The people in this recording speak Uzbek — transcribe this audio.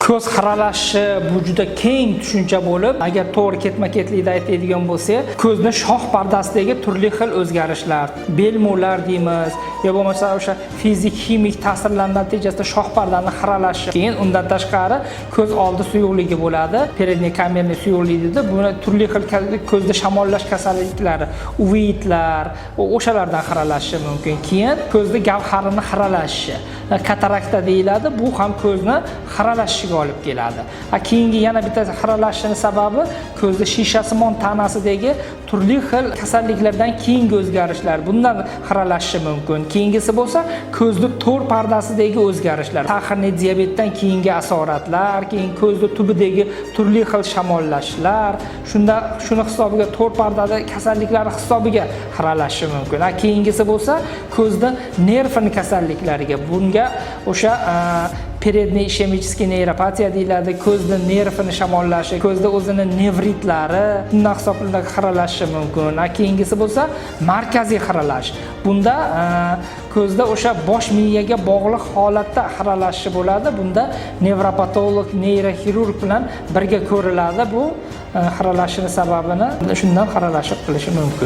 Ko'z xiralashi bu juda keng tushuncha bo'lib, agar to'g'ri ketma-ketlikda aytadigan bo'lsak, ko'zni shoh pardasidagi turli xil o'zgarishlar, belmolar deymiz, yo bo'lmasa o'sha fizik, kimik ta'sirlar natijasida shoh pardani xiralashi. Keyin undan tashqari ko'z oldi suyuqligi bo'ladi, передний камерный suyuqlik deydi. Buni turli xil ko'zda shamollash kasalliklari, uvitlar, o'shalardan xiralashi mumkin. Keyin ko'zda gavharini xiralashi, katarakta deyiladi. Bu ham ko'zni xiralashiga olib keladi. Keyingi yana bitta xiralashning sababi ko'zda shishasimon tanasidagi turli xil kasalliklardan keyingi o'zgarishlar. Bundan xiralashi mumkin. Keyingisi bo'lsa, ko'zda to'r pardasidagi o'zgarishlar. Tahirniy diabetdan keyingi asoratlar, keyin ko'zda tubidagi turli xil shamollashlar, shuni hisobiga to'r pardada kasalliklar hisobiga xiralashi mumkin. Keyingisi bo'lsa, ko'zda nervni kasalliklariga. Bunga o'sha передний ишемический neyropatiya deyiladi. Ko'zda nervini shamollashi, ko'zda o'zini nevritlari bundan hisoblanib xiralashi mumkin. Keyingisi bo'lsa, markaziy xiralash. Bunda ko'zda o'sha bosh miyaga bog'liq holatda xiralashi bo'ladi. Bunda nevropatolog, neyroxirurg bilan birga ko'riladi. Bu xiralashning sababini shundan xiralash qilishi mumkin.